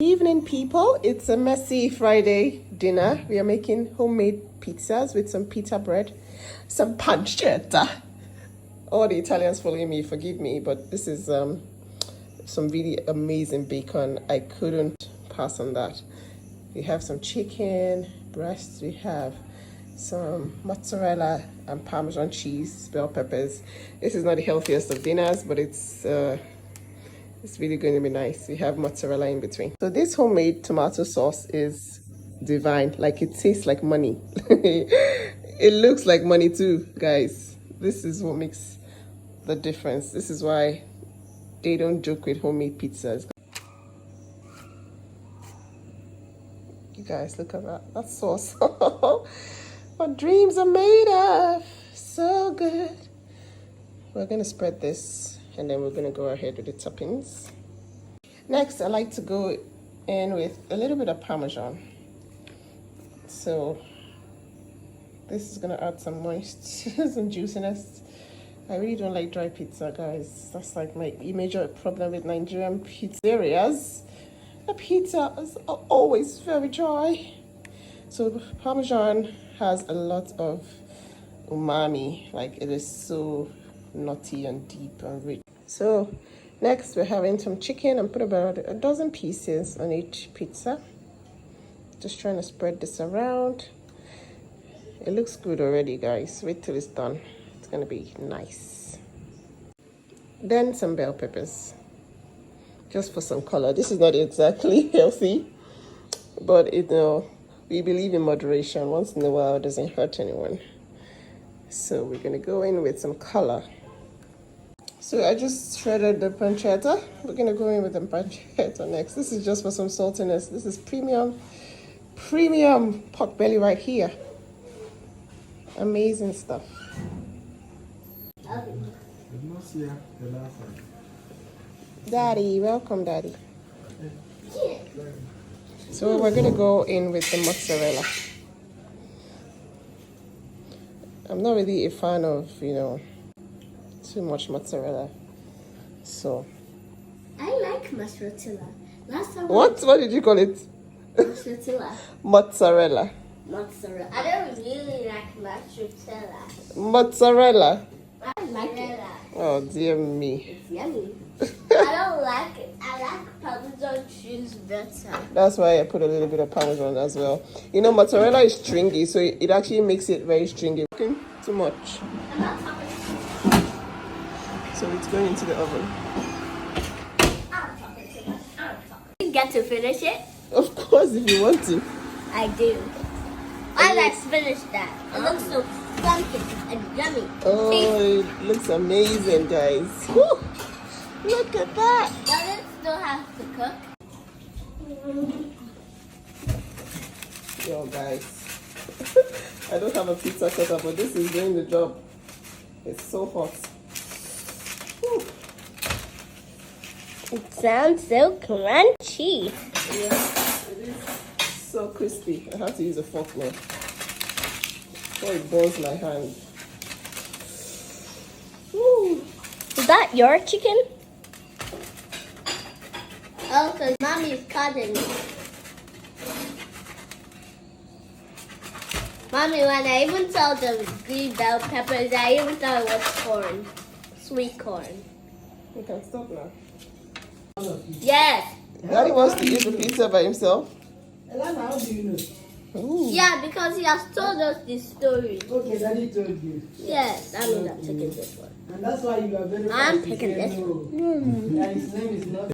Evening, people. It's a messy Friday dinner. We are making homemade pizzas with some pita bread, some pancetta. All the Italians following me, forgive me, but this is some really amazing bacon. I couldn't pass on that. We have some chicken breasts. We have some mozzarella and Parmesan cheese, bell peppers. This is not the healthiest of dinners, but it's really going to be nice. We have mozzarella in between. So this homemade tomato sauce is divine. Like, it tastes like money. It looks like money too, guys. This is what makes the difference. This is why they don't joke with homemade pizzas. You guys, look at that. That sauce. What dreams are made of. So good. We're gonna spread this and then we're gonna go ahead with the toppings. Next, I like to go in with a little bit of Parmesan. So this is gonna add some moist, some juiciness. I really don't like dry pizza, guys. That's like my major problem with Nigerian pizzerias. The pizza is always very dry. So Parmesan has a lot of umami. Like, it is so nutty and deep and rich. So next we're having some chicken and put about a dozen pieces on each pizza. Just trying to spread this around. It looks good already, guys. Wait till it's done. It's gonna be nice. Then some bell peppers, just for some color. This is not exactly healthy, but we believe in moderation. Once in a while, it doesn't hurt anyone. So we're gonna go in with some color. So I just shredded the pancetta. We're gonna go in with the pancetta next. This is just for some saltiness. This is premium pork belly right here. Amazing stuff. Daddy, welcome, Daddy. So we're gonna go in with the mozzarella. I'm not really a fan of, too much mozzarella. So I like mozzarella. Last time what did you call it? mozzarella. Mozzarella. Mozzarella. I don't really like mozzarella. Mozzarella. I like it. Oh dear me. It's yummy. I don't like it. I like Parmesan cheese better. That's why I put a little bit of Parmesan as well. Mozzarella is stringy, so it actually makes it very stringy. Too much. I'm not talking. So it's going into the oven. I'm talking too much. I'm talking. You get to finish it? Of course, if you want to. I do. Let's finish that. It looks so funky and yummy. Oh, it looks amazing, guys. Woo! Look at that. Does it still have to cook? Yo, guys. I don't have a pizza cutter, but this is doing the job. It's so hot. Woo. It sounds so crunchy. Yeah, it is so crispy. I have to use a fork now before it burns my hand. Woo. Is that your chicken? Oh, because Mommy is cutting. Mommy, when I even saw the green bell peppers, I even thought it was corn. Sweet corn. You can stop now. Yes. Daddy wants to eat the pizza by himself. Elana, how do you know? Ooh. Yeah, because he has told us this story. Okay, Daddy told you. Yes, that means I'm taking this one. And that's why you are very I'm fast to picking say this no. And his name is not